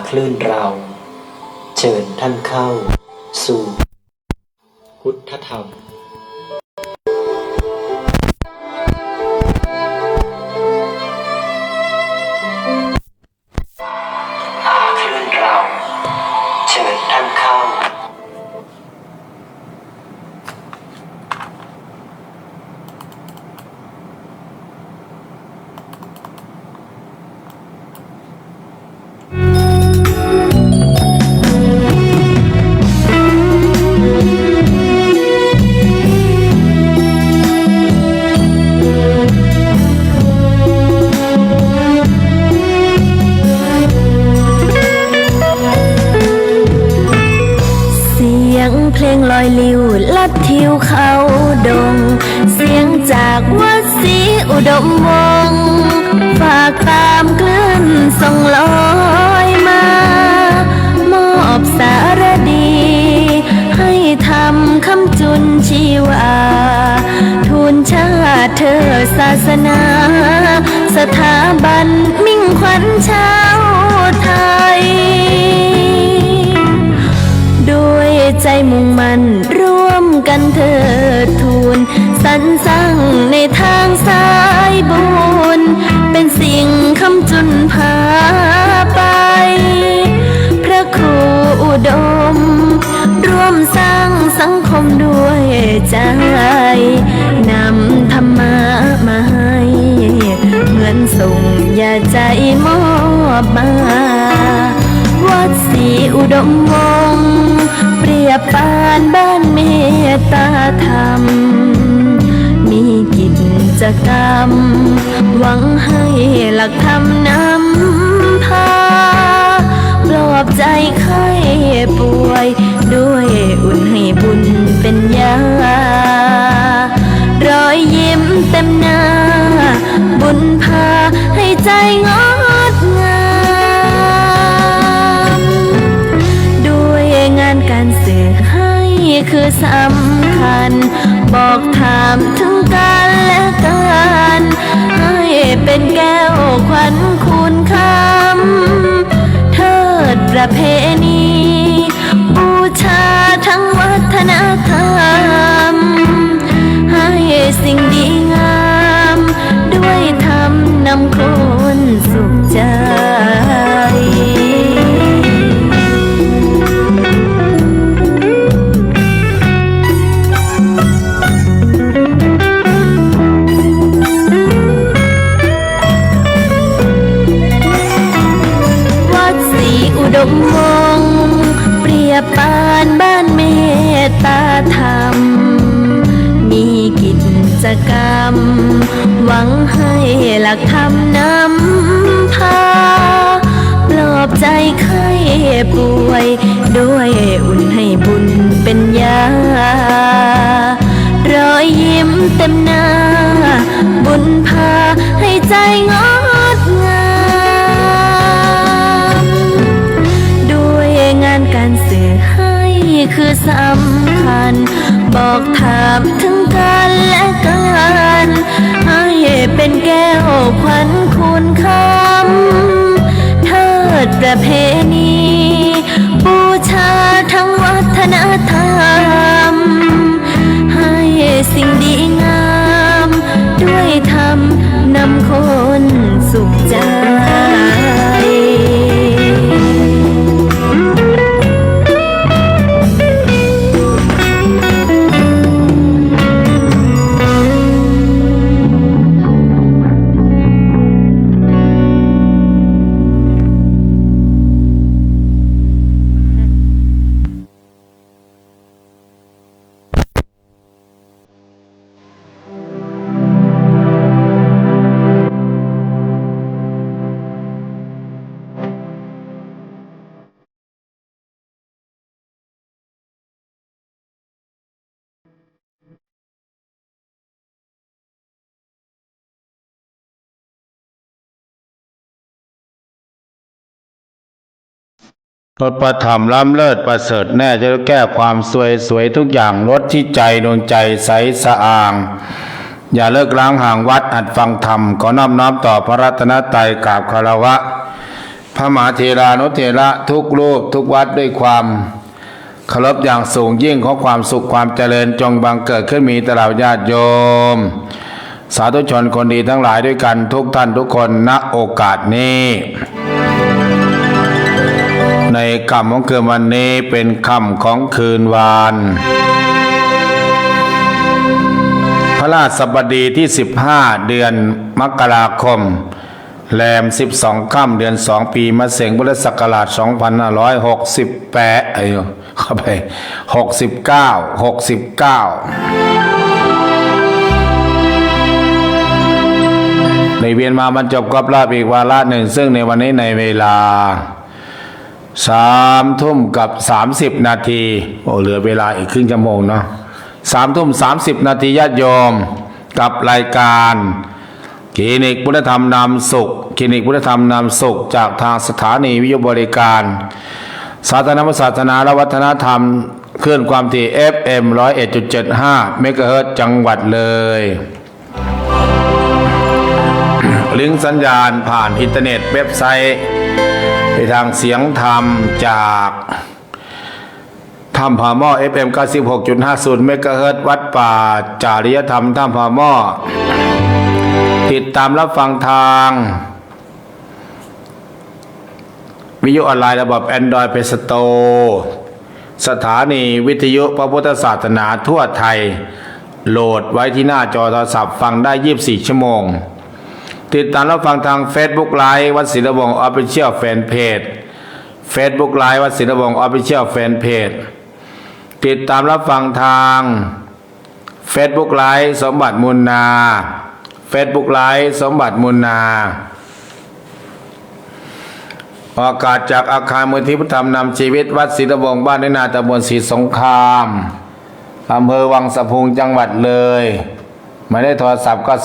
คลื่นเราเชิญท่านเข้าสู่พุทธธรรมคลื่นเราเชิญท่านเข้าเพลงลอยลิวลัดทิวเขาดงเสียงจากวัดศรีอุดมวงศ์ฝากตามคลื่นส่งลอยมามอบสารดีให้ทำคำจุนชีวาทูลชาติเธอศาสนาสถาบันมิ่งขวัญชาวไทยด้วยใจมุ่งมั่นร่วมกันเถิดทูลสรรสร้างในทางสายบุญเป็นสิ่งคำจุนพาไปพระครูอุดมร่วมสร้างสังคมด้วยใจนำธรรมะมาให้เหมือนส่งยาใจมอบมาวัดศรีอุดมวงศ์เปรียบปานบ้านเมตตาธรรมมีกิจกรรมหวังให้หลักธรรมนำพาปลอบใจไข้ป่วยด้วยอุ่นให้บุญเป็นยารอยยิ้มเต็มหน้าบุญพาให้ใจงดงามด้วยงานการสื่อให้คือสำคัญบอกถามถึงกันและกันให้เป็นแก้วขวัญคุณคำเทิดประเพณีบูชาทั้งวัฒนธรรมให้สิ่งดีงามด้วยธรรมนำคนสุขใจอุดมวงศ์เปรียบปานบ้านเมตตาธรรมมีกิจกรรมหวังให้หลักธรรมนำพาปลอบใจไข้ป่วยด้วยอุ่นให้บุญเป็นยารอยยิ้มเต็มหน้าบุญพาให้ใจงดงามงานการสื่อให้คือสำคัญบอกถามถึงกันและกันให้เป็นแก้วขวัญคุณคำเทิดประเพณีบูชาทั้งวัฒนธรรมให้สิ่งดีงามด้วยธรรมนำคนสุขใจรถประธรรมล้ำเลิศประเสริฐแน่จะแก้ความสวยทุกอย่างรถที่ใจดวงใจใสสะอาดอย่าเลิกล้างห่างวัดอัดฟังธรรมขอน้อมต่อพระรัตนตรัยกราบคารวะ พระมหาเถรานุเถระทุกรูปทุกวัดด้วยความเคารพอย่างสูงยิ่งของความสุขความเจริญจงบังเกิดขึ้นมีตลอดญาติโยมสาธุชนคนดีทั้งหลายด้วยกันทุกท่านทุกคนณโอกาสนี้ในค่ำของคืนวันนี้เป็นค่ำของคืนวานพระราชบดีที่15เดือนมกราคมแรม12ค่ำเดือน2ปีมะเส็งพุทธศักราช2568เข้าไป69ในเวียนมาบรรจบครบรอบอีกวาระหนึ่งซึ่งในวันนี้ในเวลา3 ทุ่มกับ30 นาทีเหลือเวลาอีกครึ่งชั่วโมงเนาะ3 ทุ่ม30 นาทีญาติโยมกับรายการคลินิกพุทธธรรมนำสุขคลินิกพุทธธรรมนำสุขจากทางสถานีวิทยุบริการสาธารณศาสนาและวัฒนธรรมคลื่นความถี่ FM 101.75 เมกะเฮิรตซ์จังหวัดเลยลิงก์สัญญาณผ่านอินเทอร์เน็ตเว็บไซต์ไปทางเสียงธรรมจากถ้ำผาหม้อ FM 96.50 เมกะเฮิรตซ์วัดป่าจาริยธรรมถ้ำผาหม้อติดตามรับฟังทางวิทยุออนไลน์ระบบ Android Play Store สถานีวิทยุพระพุทธศาสนาทั่วไทยโหลดไว้ที่หน้าจอโทรศัพท์ฟังได้24 ชั่วโมงติดตามรับฟังทาง Facebook Live วัดศิลวงศ์ Official Fanpage Facebook Live วัดศิลวงศ์ Official Fanpage ติดตามรับฟังทาง Facebook Live สมบัติมูลนา Facebook Live สมบัติมูลนาออกอากาศจากอาคารมูลที่พุทธธรรมนำชีวิตวัดศิลวงศ์บ้านในนาตำบลศรีสงครามอำเภอวังสะพุงจังหวัดเลยหมายเลขโทรศัพท์ก็0930851122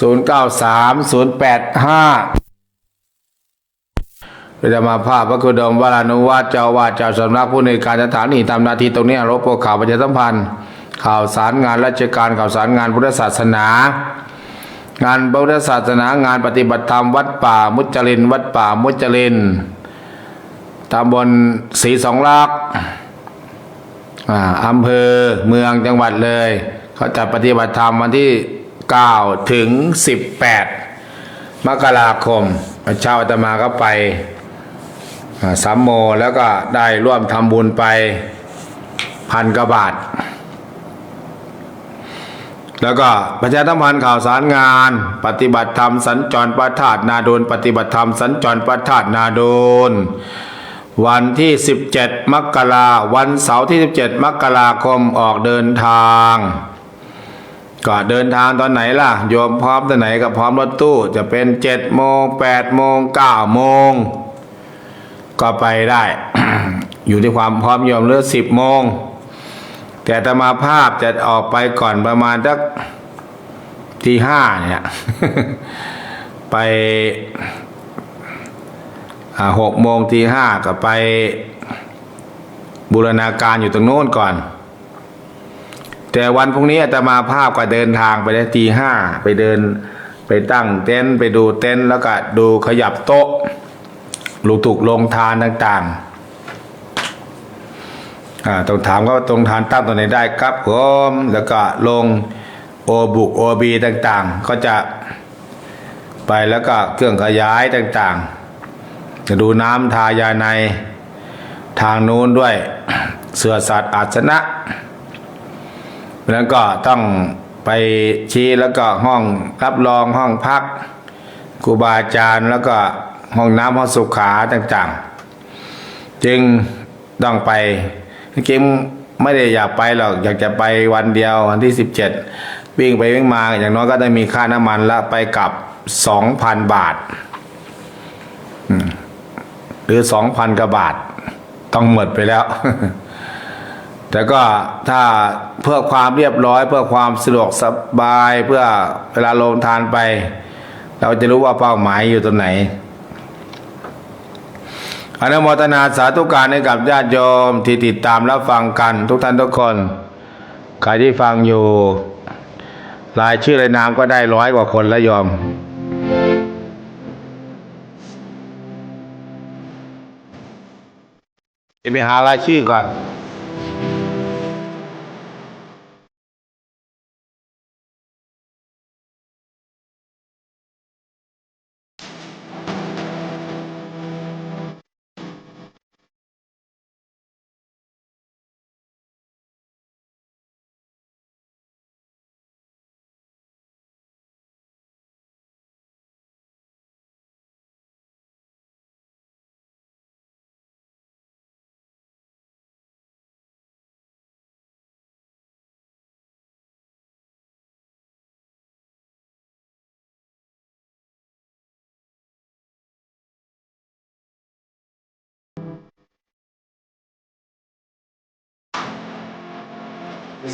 093085พระธรรมภาพพระคุณดมวรานุวาสเจ้าวาดเจ้าสำนักผู้ในการสถานีทำหน้าที่ตรงนี้รบกวนข่าวประชาสัมพันธ์ข่าวสารงานราชการข่าวสารงานพุทธศาสนางานพุทธศาสนางานปฏิบัติธรรมวัดป่ามุจลินวัดป่ามุจลินตำบลศรีสองลักษณ์อำเภอเมืองจังหวัดเลยเขาจัดปฏิบัติธรรมวันที่9 ถึง 18 มกราคมเช้าอาตมาก็ไป3 โมงแล้วก็ได้ร่วมทำบุญไป1,000 กว่าบาทแล้วก็ประชาสัมพันธ์ข่าวสารงานปฏิบัติธรรมสัญจรพระธาตุนาโดนปฏิบัติธรรมสัญจรพระธาตุนาโดนวันที่17 มกราวันเสาร์ที่17 มกราคมออกเดินทางก็เดินทางตอนไหนล่ะโยมพร้อมตอนไหนก็พร้อมรถตู้จะเป็น7 โมง 8 โมง 9 โมงก็ไปได้ อยู่ที่ความพร้อมโยมหรือ10 โมงแต่อาตมาภาพจะออกไปก่อนประมาณสักตี 5เนี่ย ไป6 โมงตี 5ก็ไปบูรณาการอยู่ตรงโน้นก่อนแต่วันพรุ่งนี้อาตมาภาพก็เดินทางไปได้ตี 5ไปเดินไปตั้งเต็นท์ไปดูเต็นท์แล้วก็ดูขยับโต๊ะลูกถูกลงทานต่างๆต้องถามว่าตรงทานตั้งตัวไหนได้ครับผมแล้วก็ลงโอบุกโอบีต่างๆก็จะไปแล้วก็เครื่องขยายต่างๆจะดูน้ำทายาในทางนู้นด้วยเสือสัตว์อาสนะแล้วก็ต้องไปชี้แล้วก็ห้องรับรองห้องพักครูบาอาจารย์แล้วก็ห้องน้ำห้องสุขาต่างๆจึงต้องไปจริงไม่ได้อยากไปหรอกอยากจะไปวันเดียววันที่17วิ่งไปวิ่งมาอย่างน้อยก็ได้มีค่าน้ำมันแล้วไปกลับ 2,000 บาทหรือ 2,000 กว่าบาทต้องหมดไปแล้ว แต่ก็ถ้าเพื่อความเรียบร้อยเพื่อความสะดวกสบายเพื่อเวลาลงทานไปเราจะรู้ว่าเป้าหมายอยู่ตรงไหนอนุโมทนาสาธุการให้กับญาติโยมที่ติดตามรับฟังกันทุกท่านทุกคนใครที่ฟังอยู่รายชื่อรายนามก็ได้100 กว่าคนแล้วโยม ไปหารายชื่อก่อน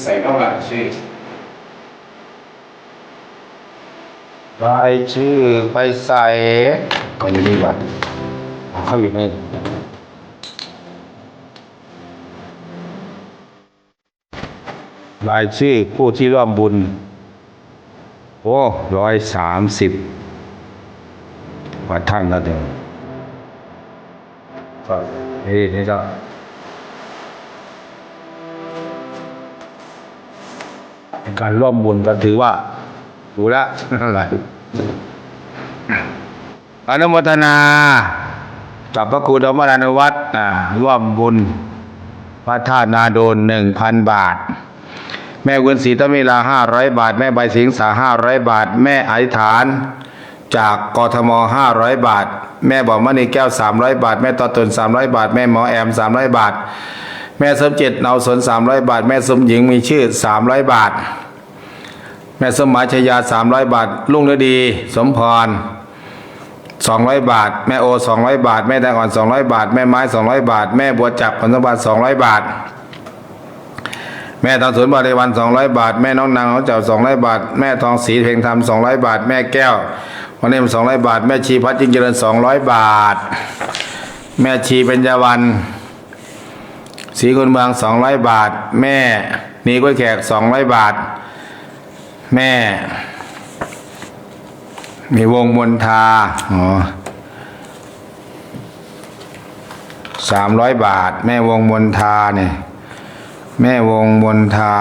ใส่เข้ารายชื่อรายชื่อไปใส่ก็อยู่นี่ก่อนเข้าอยู่นี่รายชื่อผู้ที่ร่วมบุญโอ้130กว่าท่านแล้วเดี๋ยวก็นี่ก็เป็นการร่วมบุญก็ถือว่าดูแลอะไรอนุโมทนากับพระครูธรรมรานุวัฒน์ร่วมบุญพระธาตุนาโดน 1,000 บาทแม่กุลศรีตมิลา500 บาทแม่ใบสิงสา500 บาทแม่อธิษฐานจากกทม500 บาทแม่บอกมณีแก้ว300 บาทแม่ต่อตน300 บาทแม่หมอแอม300 บาทแม่สมจิตเนาสน300 บาทแม่สมหญิงมีชื่อ300 บาทแม่สมหมายชยา300 บาทลุงฤดีสมพร200 บาทแม่โอ200 บาทแม่แตงอ่อน200 บาทแม่ไม้200 บาทแม่บัวจับผลสมบัติ200 บาทแม่ทองสุนบริวัน200 บาทแม่น้องนางน้องเจ้า200 บาทแม่ทองศรีเพ่งธรรม200 บาทแม่แก้ววันนี้200 บาทแม่ชีพัฒน์ยิ่งเจริญ200 บาทแม่ชีเป็นยาวันศรีคุณเมือง200 บาทแม่นีกล้วยแขก200 บาทแม่มีวงมนทา300 บาทแม่วงมนทาเนี่ยแม่วงมนทา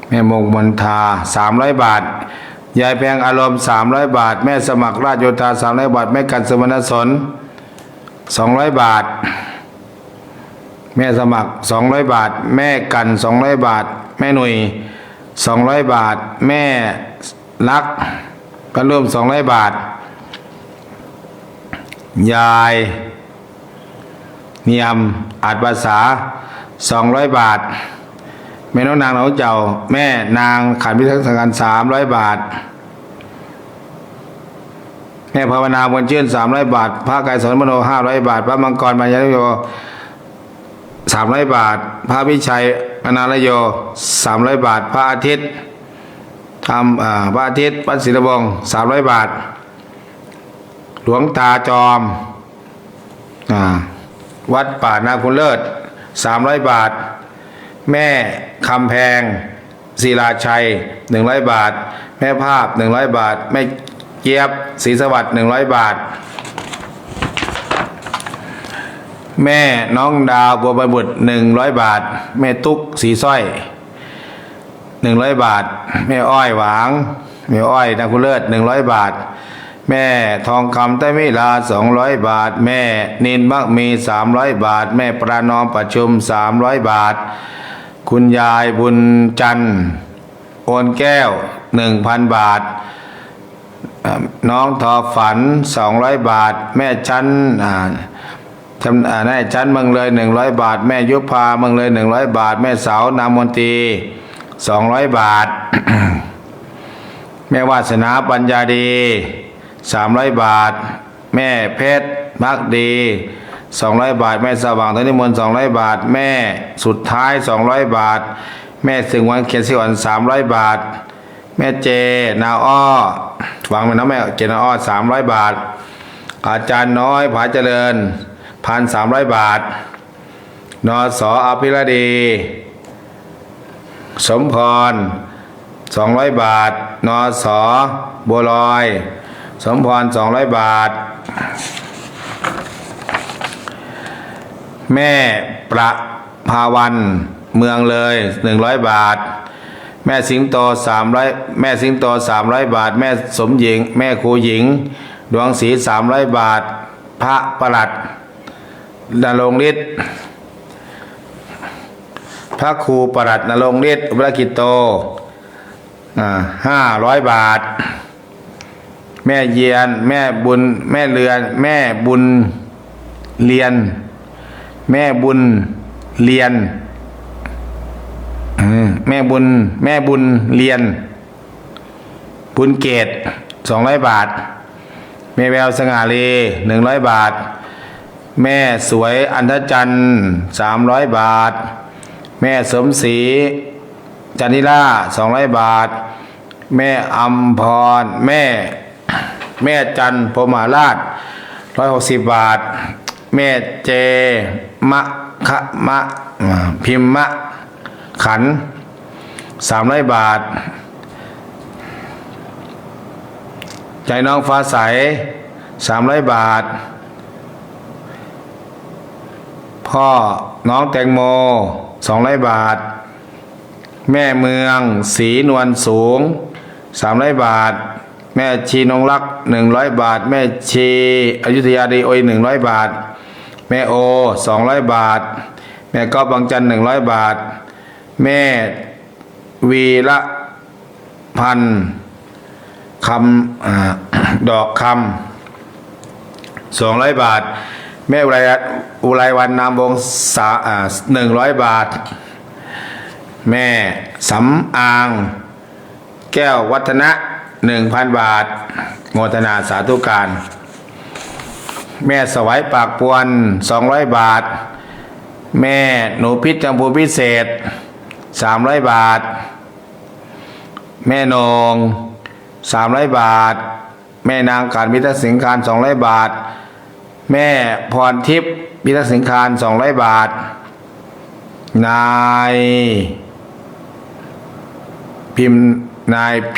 แม่วงมนทา300 บาทยายแพงอารมณ์300 บาทแม่สมัครราชโยธา300 บาทแม่กันสมณสน200 บาทแม่สมัคร200 บาทแม่กัน200 บาทแม่หนุ่ย200 บาทแม่รักกันร่วม200 บาทยายเนียมอาจภาษา200 บาทแม่น้องนางน้องเจ้าแม่นางขันพิทักษ์สังการ300 บาทแม่ภาวนาบนชื่น300 บาทพระไกรสอนมโน500 บาทพระมังกรปัญญาโย300 บาทพระวิชัยอนาลโย300 บาทพระอาทิตย์พระอาทิตย์วัดศิลปวงศ์300 บาทหลวงตาจอมวัดป่านาคุณเลิศ300 บาทแม่คำแพงศิลาชัย100 บาทแม่ภาพ100 บาทแม่เจี๊ยบศรีสวัสดิ์100 บาทแม่น้องดาวบัวบุตร100 บาทแม่ตุ๊กสีสร้อย100 บาทแม่อ้อยหวางแม่อ้อยนาคุณเลิศ100 บาทแม่ทองคำใต้มิลา200 บาทแม่นินมักมี300 บาทแม่ประนอมประชุม300 บาทคุณยายบุญจันทร์โอนแก้ว 1,000 บาทน้องทอฝัน200 บาทแม่ชั้นแม่ชั้นเมืองเลย100 บาทแม่ยุพาเมืองเลย100 บาทแม่สาวนามนตรี200 บาท แม่วาสนาปัญญาดี300 บาทแม่เพชรพักดี200 บาทแม่สว่างธนิมนต์200 บาทแม่สุดท้าย200 บาทแม่สึงวันเขียนสิวัน300 บาทแม่เจนาอ้อฟังไปนะแม่เจนาอ้อ300 บาทอาจารย์น้อยผาเจริญ1,300 บาทนสอภิรดี สมพร200 บาทนสบัวลอยสมพร200 บาทแม่ประภาวันเมืองเลย100 บาทแม่สิงโต300แม่สิงโต300 บาทแม่สมหญิงแม่ครูหญิงดวงศรี300 บาทพระประหลัดณรงค์ฤทธิ์พระครูประหลัดณรงค์ฤทธิ์อุปกิจโต500 บาทแม่เยียนแม่บุญแม่เรือนแม่บุญเรียนแม่บุญเรียนแม่บุญเรียนบุญเกต200 บาทแม่แววสง่าลี100 บาทแม่สวยอันธจันทร์300 บาทแม่สมศรีจันทิรา200 บาทแม่อัมพรแม่จันพรหมราช160 บาทแม่เจมะคะมะพิมมะขัน300 บาทใจน้องฟ้าใส300 บาทพ่อน้องแตงโม200 บาทแม่เมืองศรีนวลสูง300 บาทแม่ชีนงรัก100 บาทแม่ชีอยุธยาดีโอย100 บาทแม่โอ200 บาทแม่ก๊อฟบางจัน100 บาทแม่วีระพันธ์คำดอกคำ200 บาทแม่อุไรวันนามวง100 บาทแม่สำอางแก้ววัฒนะ 1,000 บาทโมทนาสาธุการแม่สวัยปากปวน200 บาทแม่หนูพิษจำพูพิเศษ300 บาทแม่นง300 บาทแม่นางการมิตรสิงคาร200 บาทแม่พรทิพย์มิตรสิงคาร200 บาทนาย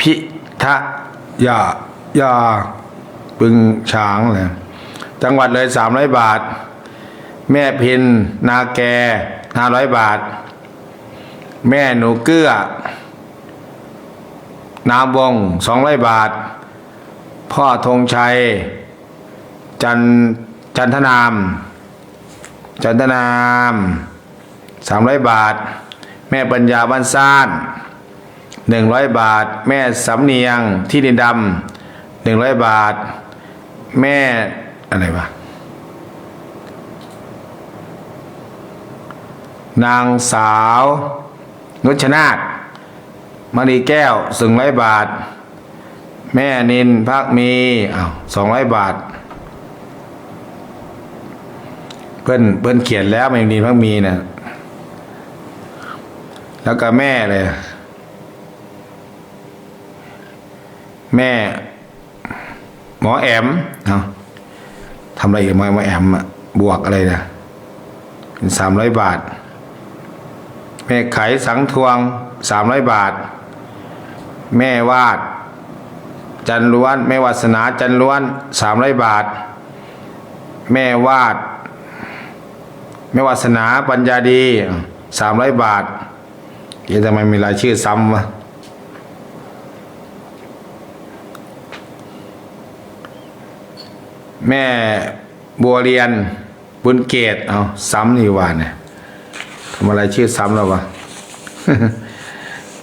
พิทะยาปึงช้างเลยจังหวัดเลย300 บาทแม่พินนาแก500 บาทแม่หนูเกื้อนามวง200 บาทพ่อธงชัยจันทนาม300 บาทแม่ปัญญาบ้านซ่าน100 บาทแม่สำเนียงที่ดินดำ100 บาทแม่อะไรวะนางสาวนุชนาถมณีแก้ว100 บาทแม่นินพักมี200 บาทเพิ่นเขียนแล้วไม่นินพักมีนะแล้วก็แม่เลยแม่หมอแอมทำอะไรอีกหมอแอมบวกอะไรนะเป็น300 บาทแม่ไขสังทวง300 บาทแม่วาดจันล้วนแม่วาสนาจันล้วน300 บาทแม่วาดแม่วาสนาปัญญาดี300 บาททำไมมีรายชื่อซ้ำวะแม่บัวเรียนบุญเกตซ้ำนี่ว่าเนี่ยทำอะไรชื่อซ้ำแล้ววะ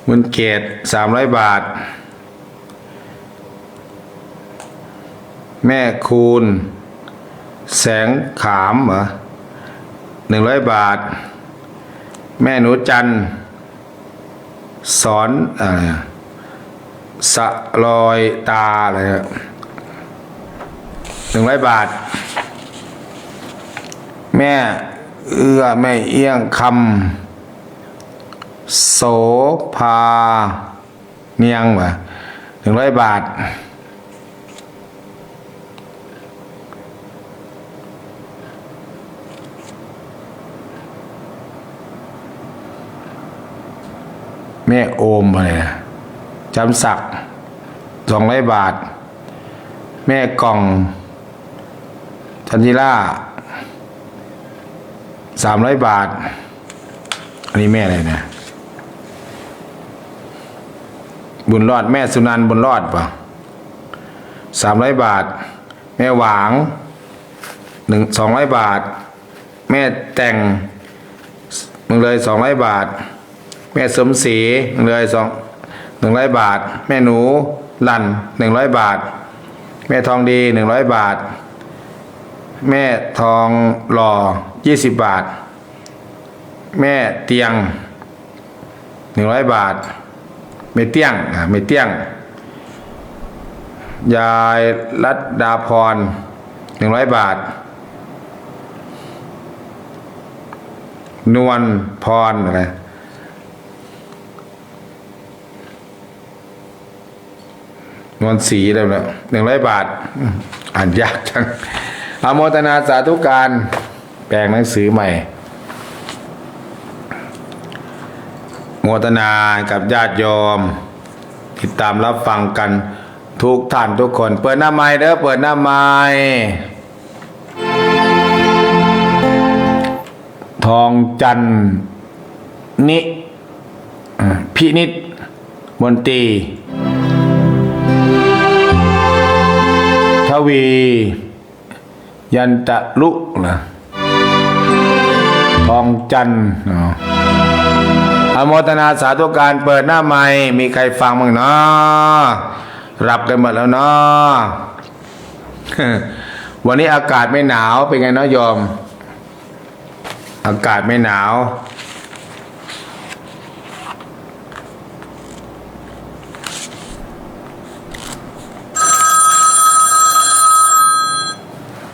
บุญเกต300 บาทแม่คูณแสงขาม100 บาทแม่หนูจันสอนสะลอยตาอะไร100 บาทแม่แม่เอี้ยงคำโสภาเนียง100 บาท แม่โอมอะไรนะจำศักดิ์200 บาท แม่กล่องจันทิล่า300 บาท อันนี้แม่อะไรนะบุญรอดแม่สุนันท์บุญรอดป่ะ300 บาท แม่หวาง200 บาท แม่แต่งมึงเลย200 บาท แม่สมศรีมึงเลย100 บาท แม่หนูลั่น100 บาท แม่ทองดี100 บาท แม่ทองหล่อ20 บาท แม่เตียง100 บาทแม่เตี้ยงแม่เตี้ยงยายรัตดาพร100 บาทนวลพรอะไรนวลศรีอะไรแบบ100 บาทอ่านยากจังอโมทนาสาธุการแปลงหนังสือใหม่โมทนากับญาติโยมติดตามรับฟังกันทุกท่านทุกคนเปิดหน้าไม้เด้อเปิดหน้าไม้ทองจันนิพินิจมนตรีทวียันตะลุนะทองจันอโมทนาสาธุการเปิดหน้าไมค์มีใครฟังบ้างเนาะรับกันหมดแล้วเนาะ วันนี้อากาศไม่หนาวเป็นไงเนาะโยมอากาศไม่หนาว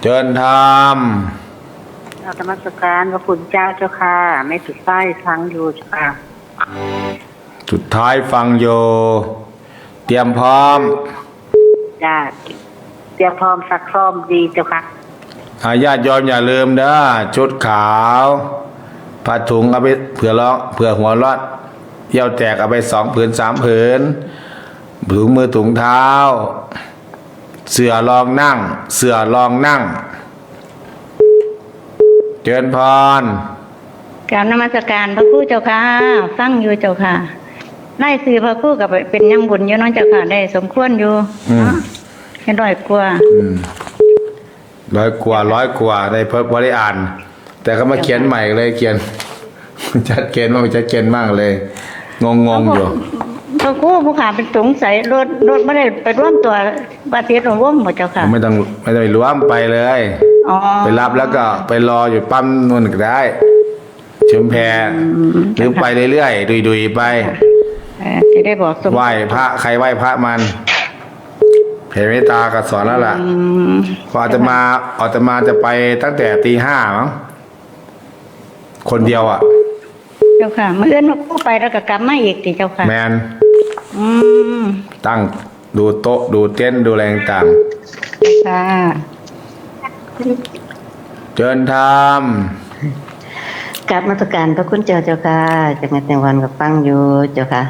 เชิญธรรม ธรรมสการพระคุณเจ้าเจ้าค่ะไม่สุดท้ายฟังอยู่เจ้าค่ะ สุดท้ายฟังโยเตรียมพร้อม ญาติเตรียมพร้อมซักซ้อมดีเจ้าค่ะ ญาติโยมอย่าลืมเด้อชุดขาวผ้าถุงเอาไปเผื่อหัวรอดเยี่ยวแตกเอาไป2 ผืน 3 ผืนถุงมือถุงเท้าเสื่อรองนั่งเจริญพร กราบนมัสการพระครูเจ้าค่ะฟังอยู่เจ้าค่ะไล่ซื้อพระครูกับเป็นยังบุญอยู่น้องเจ้าค่ะได้สมควรอยู่แค่100 กว่า100 กว่าในเพิ่งได้อ่าน แต่ก็มาเขียนใหม่เลยเขียน ชัดเจนมากเลยงงอยู่พระครูผู้ขาเป็นสงสัยรถไม่ได้ไปร่วมตัวบาดเจ็บหรือร่วมหมดเจ้าค่ะไม่ต้องรวมไปเลยไปรับแล้วก็ไปรออยู่ปั๊มนู่นก็ได้ชุมแพหรือไปเรื่อยๆดุยไปจะได้บอกสมไหว้พระใครไหว้พระมันเผยเมตตาก็สอนแล้วล่ะพออาตมาจะไปตั้งแต่ตี 5มั้งคนเดียวอ่ะเจ้าค่ะเมื่อเอื้อนผู้ไปแล้วก็กลับมาอีกติเจ้าค่ะแมนตั้งดูโต๊ะดูเต็นท์ดูแรงต่างค่ะเชิญทำกราบนมัสการพระคุณเจ้าค่ะจากในแต่วันกับฟังอยู่เจ้าค่ะ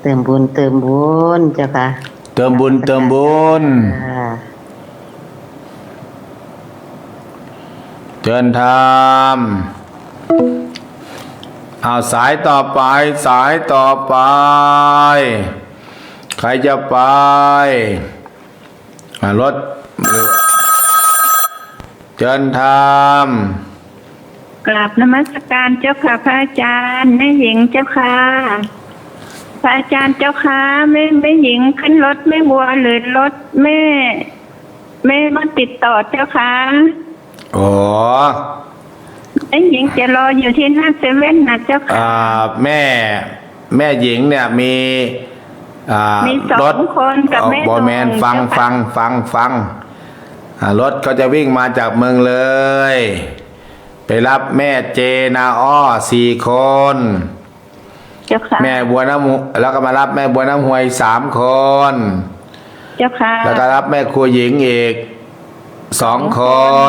เติมบุญเจ้าค่ะเติมบุญเชิญทำเอาสายต่อไปใครจะไปรถเชิญทำกราบนมัสการเจ้าค่ะพระอาจารย์แม่หญิงเจ้าค่ะพระอาจารย์เจ้าค่ะแม่หญิงขึ้นรถแม่บัวหรือรถแม่มาติดต่อเจ้าค่ะอ๋อแม่หญิงจะรออยู่ที่หน้าเซเว่นนะเจ้าค่ะแม่หญิงเนี่ยมี2 คนกับแม่บอแมนฟังรถเขาจะวิ่งมาจากเมืองเลยไปรับแม่เจนาอ้อ4 คนเจ้าค่ะแม่บัวน้ำแล้วก็มารับแม่บัวน้ำหวย3 คนเจ้าค่ะแล้วก็รับแม่ครูหญิงอีก2 ค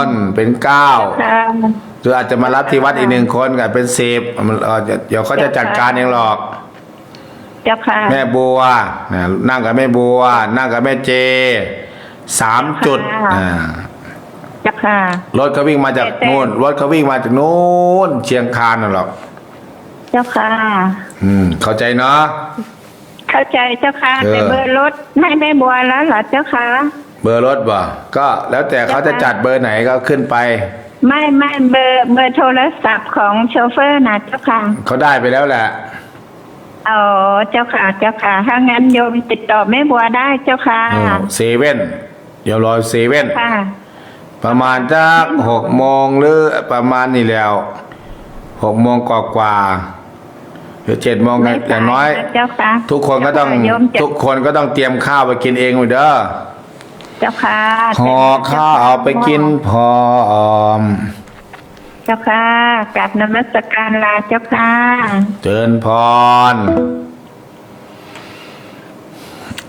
นเป็น9 หรืออาจจะมารับที่วัดอีกหนึ่งคนก็เป็น10เดี๋ยวเขาจะจัดการเองหรอก เจ้าค่ะ แม่บัวนั่งกับแม่บัว นั่งกับแม่เจ3 จุด เจ้าค่ะ รถเขาวิ่งมาจากนู่นรถเขาวิ่งมาจากนู่นเชียงคานน่ะหรอก เจ้าค่ะ เข้าใจเนาะ เข้าใจเจ้าค่ะแต่เบอร์รถให้แม่บัวแล้วเหรอเจ้าค่ะ เบอร์รถบ่ก็แล้วแต่เขาจะจัดเบอร์ไหนก็ขึ้นไป ไม่เบอร์โทรศัพท์ของโชเฟอร์นะเจ้าค่ะ เขาได้ไปแล้วแหละ อ๋อเจ้าค่ะเจ้าค่ะถ้างั้นโยมติดต่อแม่บัวได้เจ้าค่ะ เซเว่นเดี๋ยวรอเซเว่น ค่ะ ประมาณจัก6 โมงหรือประมาณนี้แล้ว6 โมงกว่าหรือ7 โมงอย่างน้อย เจ้าค่ะ ทุกคนก็ต้อง โยมจะ ทุกคนก็ต้องเตรียมข้าวไปกินเองเด้อ เจ้าค่ะ ห่อข้าวเอาไปกินพร้อม เจ้าค่ะกราบนมัสการลาเจ้าค่ะ เจริญพร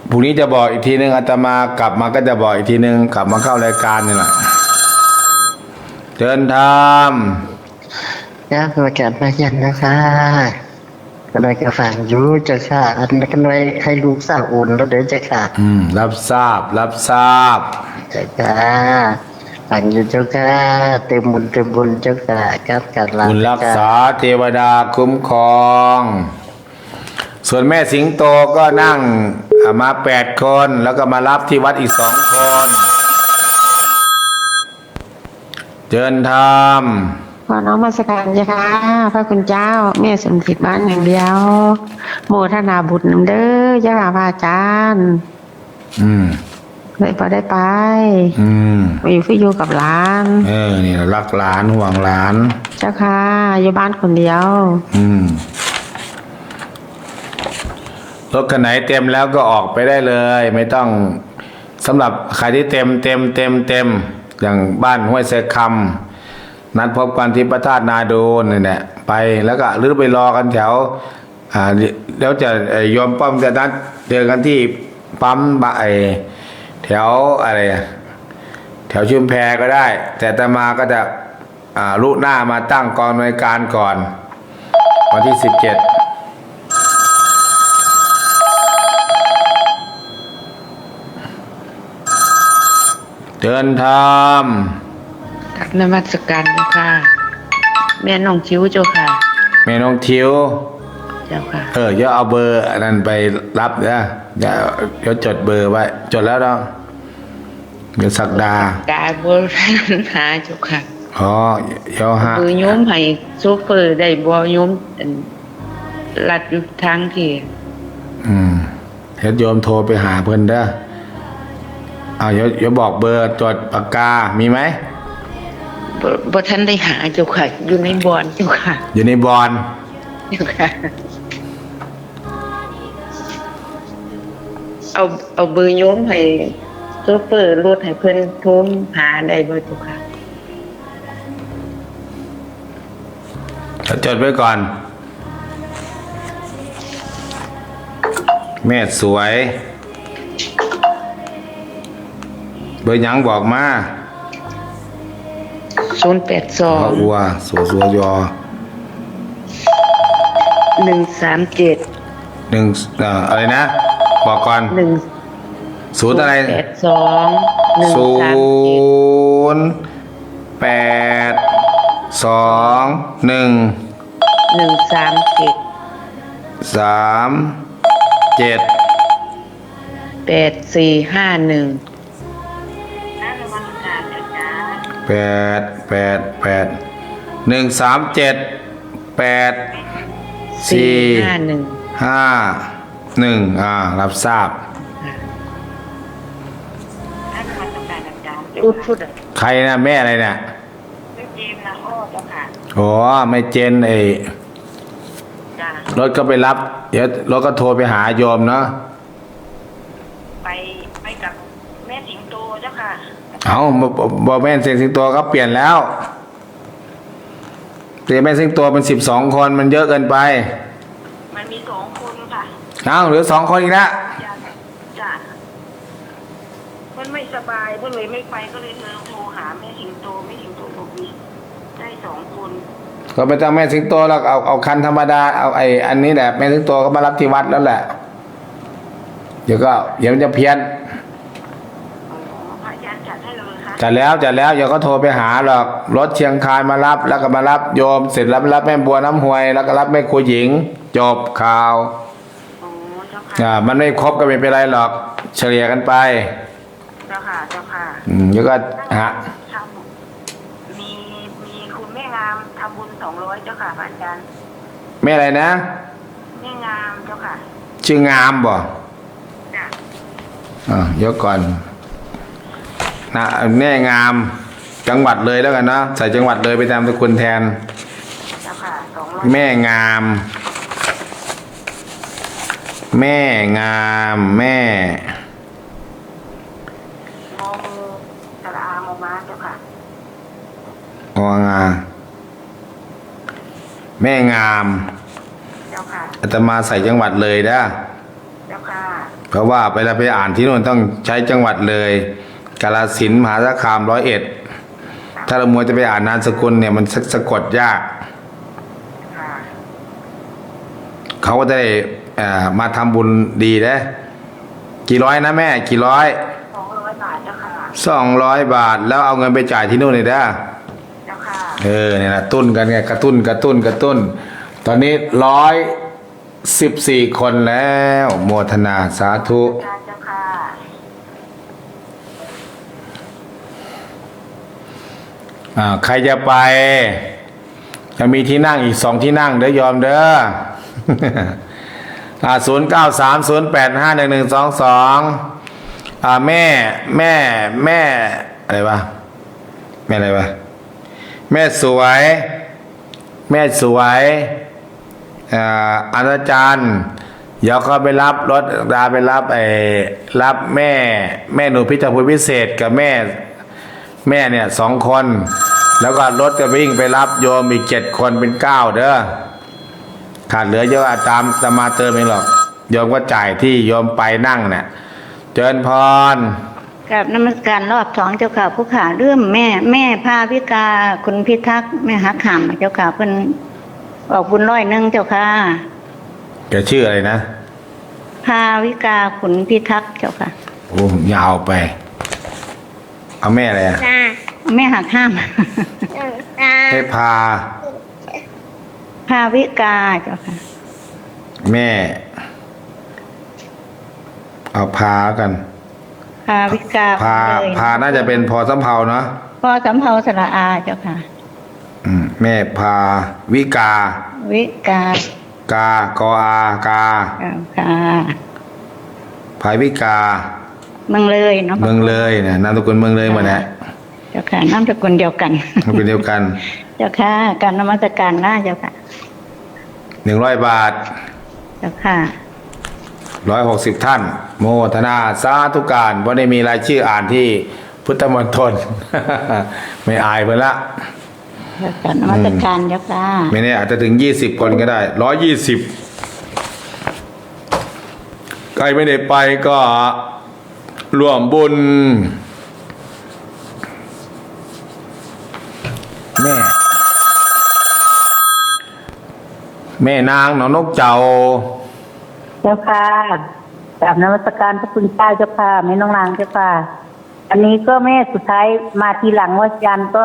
พรุ่งนี้จะบอกอีกทีนึงอาตมากลับมาก็จะบอกอีกทีนึงกลับมาเข้ารายการนี่แหละเจริญธรรม ครับประกาศมาเย็นนะคะก็เลยก็ฟังอยู่เจ้าค่ะอันนั้นก็เลยให้ลูกสาวอุ่นแล้วเดี๋ยวเจ้าค่ะ รับทราบรับทราบ เจ้าค่ะฟังอยู่เจ้าค่ะเต็มบุญเจ้าค่ะครับการลา คุณรักษาเทวดาคุ้มครอง ส่วนแม่สิงโตก็นั่งมา8 คนแล้วก็มารับที่วัดอีก2 คนเจริญธรรม ขอน้องมาสการเจ้าค่ะพระคุณเจ้าแม่สมจิตบ้านอย่างเดียว โมทนาบุตรนำเด้อเจ้าค่ะพระอาจารย์เลยพอได้ไปมาอยู่ฟิอยู่กับหลาน นี่รักหลานห่วงหลาน เจ้าค่ะอยู่บ้านคนเดียว รถคันไหนเต็มแล้วก็ออกไปได้เลย ไม่ต้องสำหรับใครที่เต็มอย่างบ้านห้วยเสคำนัดพบกันที่พระธาตุนาโดนนี่แหละไปแล้วก็หรือไปรอกันแถวแล้วจะยอมป้อมจะนัดเจอกันที่ปั๊มแถวอะไรแถวชุมแพก็ได้ แต่อาตมาก็จะลุหน้ามาตั้งกองหน่วยการก่อนวันที่17เดินทาง กับนมัสการเจ้าค่ะแม่น้องคิ้วเจ้าค่ะ แม่น้องทิว เจ้าค่ะ อย่าเอาเบอร์อันนั้นไปรับนะเดี๋ยวจดเบอร์ไว้จดแล้วเนาะเดี๋ยวสักดา ดาบหาเจ้าค่ะ เดี๋ยวฮะ คือโยมให้โซเฟอร์ได้บ่โยมลัดอยู่ทางที่ เดี๋ยวโยมโทรไปหาเพิ่นเด้อเดี๋ยวบอกเบอร์จดปากกามีไหม บ่ทันได้หาเจ้าค่ะอยู่ในบ่อนเจ้าค่ะ อยู่ในบอน เจ้าค่ะเอาเบอร์โยมให้โซเฟอร์รถให้เพิ่นโทรหาได้บ่เจ้าค่ะ จดไว้ก่อน แม่สวย เบอร์หยังบอกมา082 อัวสัวยอ 137 อะไรนะ บอกก่อน 1 ศูนย์อะไร 82 รับทราบ พูด ใครนะแม่อะไรเนี่ย ไม่จีมนะโอ้เจ้าค่ะ ไม่เจนจ้าร ถก็ไปรับ เดี๋ยวรถก็โทรไปหาโยมเนาะ ไปกับแม่สิงโตเจ้าค่ะ บอกแม่สิงโตก็เปลี่ยนแล้วแต่แม่สิงโตเป็น12 คนมันเยอะเกินไป มันมี2 คนค่ะ เหลือ2 คนอีกแล้ว จ้ามันไม่สบายก็เลยไม่ไปก็เลยโทรหาแม่สิงโตบอกมี ได้2 คน ก็ไม่ต้องแม่สิงโตแล้วเอาคันธรรมดาเอาอันนี้แหละแม่สิงโตก็มารับที่วัดแล้วแหละเดี๋ยวมันจะเพี้ยน พระอาจารย์จัดให้เลยค่ะ จัดแล้วเดี๋ยวก็โทรไปหาหรอกรถเชียงคานมารับแล้วก็มารับโยมเสร็จแล้วมารับแม่บัวน้ำห้วยแล้วก็รับแม่ครูหญิงจบข่าว อ๋อเจ้าค่ะ มันไม่ครบก็ไม่เป็นไรหรอกเฉลี่ยกันไป เจ้าค่ะเจ้าค่ะ เดี๋ยวก็หา ทำมีคุณแม่งามทำบุญ200เจ้าค่ะพระอาจารย์ แม่อะไรนะ แม่งามเจ้าค่ะ ชื่องามบ่ จ้ะ เดี๋ยวก่อนนะแม่งามจังหวัดเลยแล้วกันเนาะใส่จังหวัดเลยไปตามสกุลแทน เจ้าค่ะ200 แม่งาม แม่งามแม่ งองูสระอามอม้าเจ้าค่ะ งาแม่งาม เจ้าค่ะ อาตมาใส่จังหวัดเลยนะ เจ้าค่ะ เพราะว่าเวลาไปอ่านที่โน่นต้องใช้จังหวัดเลยกาฬสินธุ์มหาสารคาม101ถ้าเรามัวจะไปอ่านนามสกุลเนี่ยมันสะกดยาก ค่ะ เขาก็จะได้มาทำบุญดีนะกี่ร้อยนะแม่กี่ร้อย 200 บาทเจ้าค่ะ 200 บาทแล้วเอาเงินไปจ่ายที่นู่นเลยนะ เจ้าค่ะ เนี่ยนะตุ้นกันไงกระตุ้นตอนนี้114 คนแล้วโมทนาสาธุ เจ้าค่ะ ใครจะไปจะมีที่นั่งอีก2 ที่นั่งเด้อยอมเด้อ0930851122แม่อะไรวะแม่อะไรวะแม่สวยอาจารย์เดี๋ยวเขาไปรับรถไปรับแม่หนูพิจารณพิเศษกับแม่เนี่ย2 คนแล้วก็รถก็วิ่งไปรับโยมอีก7 คนเป็น9เด้อขาดเหลือเยอะตามจะมาเติมเองหรอกโยมก็จ่ายที่โยมไปนั่งเนี่ยเจริญพร กับนมัสการรอบ2เจ้าค่ะผู้ขาเรื่องแม่พาวิกาคุณพิทักษ์แม่หักขามเจ้าค่ะเพิ่นออกบุญ100เจ้าค่ะ แกชื่ออะไรนะ พาวิกาคุณพิทักษ์เจ้าค่ะ โอ้ยาวไปเอาแม่อะไรอะ แม่หักห้าม ให้พา พาวิกาเจ้าค่ะ แม่เอาพากัน พาวิกา พาน่าจะเป็นพอสำเภาเนาะ พอสำเภาสระอาเจ้าค่ะ แม่พาวิกา วิกาก ากออากา เจ้าค่ะ ภายวิกา เมืองเลยเนาะ เมืองเลยเนี่ยนามสกุลเมืองเลยหมดแหละ เจ้าค่ะนามสกุลเดียวกัน มันเป็นเดียวกัน เจ้าค่ะการนมัสการนะเจ้าค่ะ 100 บาท เจ้าค่ะ 160 ท่าน โมทนาสาธุการเพราะได้มีรายชื่ออ่านที่พุทธมณฑล ไม่อายเพิ่นละ การนมัสการเจ้าค่ะ ไม่แน่อาจจะถึง20 คนก็ได้120ใครไม่ได้ไปก็ร่วมบุญแม่นางหนองนกเจ้า เจ้าค่ะกราบนมัสการพระคุณเจ้าเจ้าค่ะแม่น้องนางเจ้าค่ะ อันนี้ก็แม่สุดท้ายมาทีหลังว่ายันก็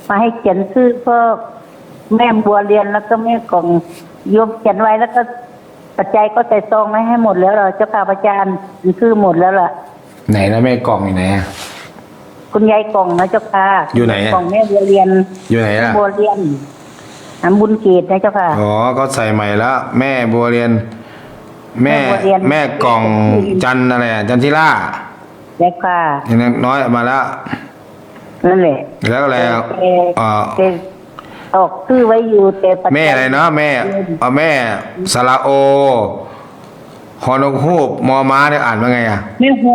มาให้เขียนชื่อเพื่อแม่บัวเรียนแล้วก็แม่กล่องโยมเขียนไว้แล้วก็ปัจจัยก็ใส่ซองไว้ให้หมดแล้วเหรอเจ้าค่ะอาจารย์ชื่อหมดแล้วล่ะ ไหนนะแม่กล่องอยู่ไหนอะ คุณยายกล่องนะเจ้าค่ะ อยู่ไหนอะ กล่องแม่บัวเรียน อยู่ไหน แม่ อะ บัวเรียนน้ำบุญเกตนะเจ้าค่ะ อ๋อก็ใส่ใหม่แล้วแม่บัวเรียน แม่ แม่บัวเรียน แม่กล่องจันอะไรอะจันทิล่า เจ้าค่ะ อย่างน้อยออกมาแล้ว นั่นแหละ แล้วอะไรอะ แต่ออกชื่อไว้อยู่แต่ปัจจัย แม่อะไรเนาะแม่แม่สระโอฮอนกฮูกมอม้าเนี่ยอ่านว่าไงอะ แม่โฮ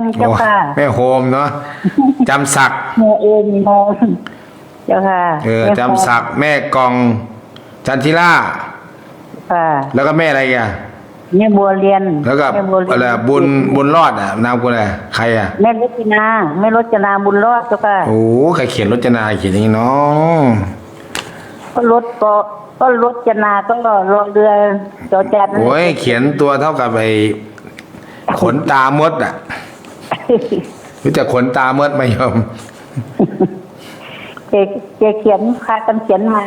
มเจ้าค่ะ แม่โฮมเนาะจำศักดิ์ โฮเองโฮมเจ้าค่ะแม่โฮม จำศักดิ์แม่กองจันทิล่า ค่ะ แล้วก็แม่อะไรอีกอ่ะ แม่บัวเรียน แล้วก็ แม่บัวเรียน อะไรบุญรอดอ่ะนามคุณอะไรใครอ่ะ แม่รจนาแม่รจนาบุญรอดเจ้าค่ะ โอ้ใครเขียนรจนาเขียนอย่างนี้เนาะ ก็รจนาก็รอเรือจอจัน โอ้ยเขียนตัวเท่ากับไอ้ขนตามดอ่ะรู้จักขนตามดไหมโยม เจเขียนพากันเขียนมา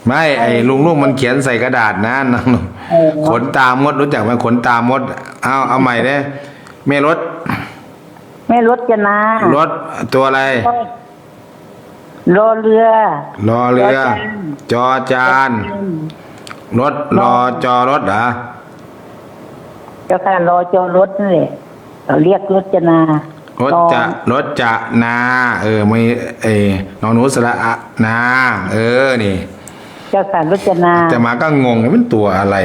ไม่ไอ้ลุงมันเขียนใส่กระดาษนะน้องขนตามดรู้จักไหมขนตามดเอาใหม่เด้แม่รถ แม่รจนาร ถตัวอะไร รอเรือ รอเรือ จอจานรถรอจอรถเหรอ เจ้าค่ะรอจอรถนั่นแหละเราเรียกรจนาร ถจะนาไม่น้องหนูสระอะนานี่ เจ้าค่ะรจนา แต่มาก็งงมันตัวอะไร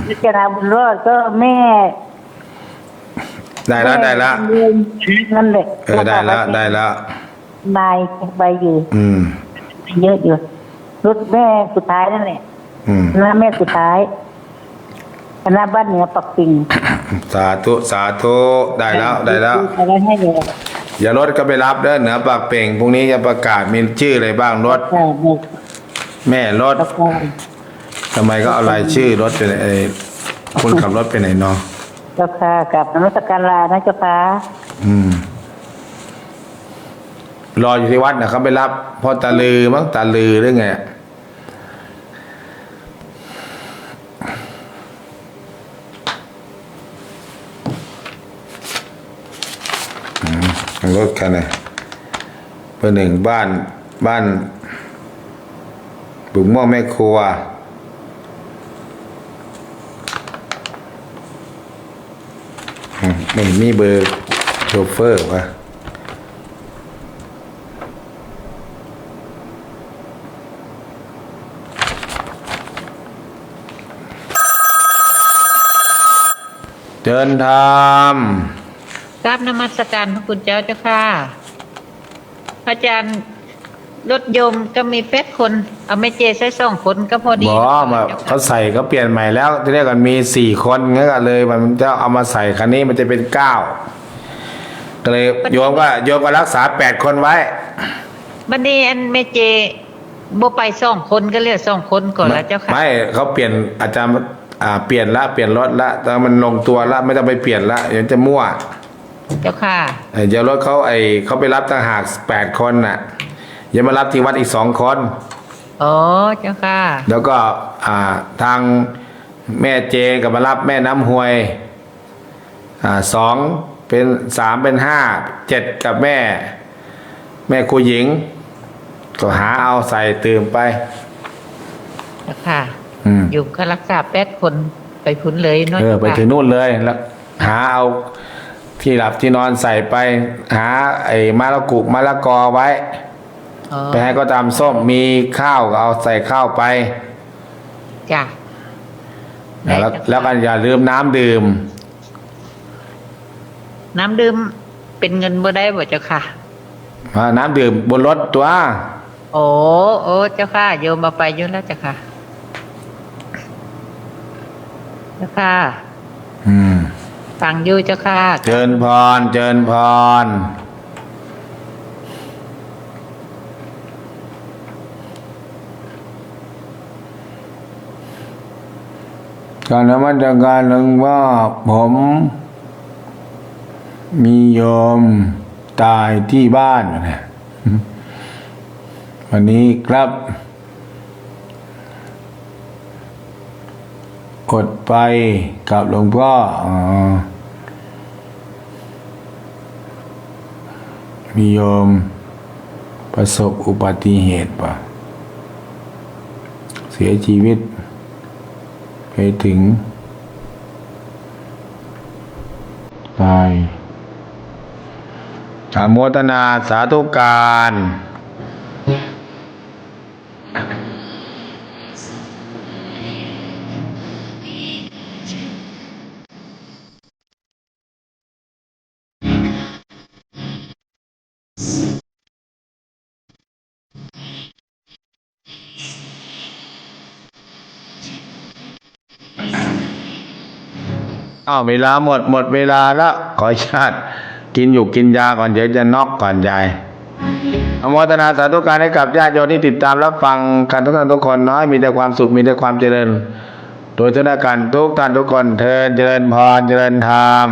รจนาบุญรอดก็แม่ ได้แล้วนั่นแหละ ได้แล้ว นายไปอยู่ เยอะอยู่รถแม่สุดท้ายนั่นแหละแม่สุดท้ายคณะบ้านเหนือปักกิ่ง สาธุได้แล้ว อะไรให้เลย อย่ารถก็ไปรับเด้อเหนือปากเป่งพรุ่งนี้จะประกาศมีชื่ออะไรบ้างรถ แม่รถทำไมก็เอารายชื่อรถไปคนขับรถไปไหนเนาะ เจ้าค่ะกับนมัสการลานะเจ้าค่ะ รออยู่ที่วัดนะเขาไปรับพอตาลือมั้งตาลือหรือไงรถคันไหนเบอร์หนึ่งบ้านบุ๋มม่วงแม่ครัวไม่มีเบอร์โชเฟอร์วะเดินทางกราบนมัสการพระคุณเจ้าเจ้าค่ะพระอาจารย์รถยมก็มี8 คนเอาไม่เจใส่2 คนก็พอดีมาเขาใส่เขาเปลี่ยนใหม่แล้วที่แรกกันมี4 คนงั้นก็เลยมันจะเอามาใส่คันนี้มันจะเป็น9ก็เลยโยมก็รักษา8 คนไว้บัดนี้อันไม่เจบ่ไป2 คนก็เหลือ2 คนก่อนแล้วเจ้าค่ะไม่เขาเปลี่ยนอาจารย์เปลี่ยนรถละแต่มันลงตัวละไม่ต้องไปเปลี่ยนละเดี๋ยวจะมั่วเจ้าค่ะเดี๋ยวรถเขาไปรับต่างหาก8 คนน่ะอย่ามารับที่วัดอีก2 คนอ๋อเจ้าค่ะแล้วก็ทางแม่เจกับมารับแม่น้ำหวย2เป็น3เป็น5 7กับแม่ครูหญิงก็หาเอาใส่ตื่มไปเจ้าค่ะอยู่ก็รักษา8 คนไปพุ้นเลยเนาะไปถึงนู่นเลยแล้วหาเอาที่หลับที่นอนใส่ไปหาไอ้มะละกอไว้ไปให้ก็ตามส้มมีข้าวก็เอาใส่ข้าวไปจ้ะแล้วก็อย่าลืมน้ำดื่มเป็นเงินบ่ได้บ่เจ้าค่ะน้ำดื่มบนรถตัวโอ้เจ้าค่ะโยมมาไปเยอะแล้วเจ้าค่ะเจ้าค่ะฟังอยู่เจ้าค่ะเจิญพรการนมัสการหลวงพ่อผมมีโยมตายที่บ้านนะวันนี้ครับอดไปกับหลวงพ่อมีโยมประสบอุบัติเหตุป่ะเสียชีวิตไปถึงตายอนุโมทนาสาธุการ อ้าวเวลาหมดเวลาแล้วขออนุญาตกินกินยาก่อนเดี๋ยวจะน็อกก่อนยายอนุโมทนาสาธุการให้กับญาติโยมที่ติดตามรับฟังกันทุกท่านทุกคนน้อยมีแต่ความสุขมีแต่ความเจริญโดยธนาการทุกท่านทุกคนเทินเจริญพรเจริญธรรม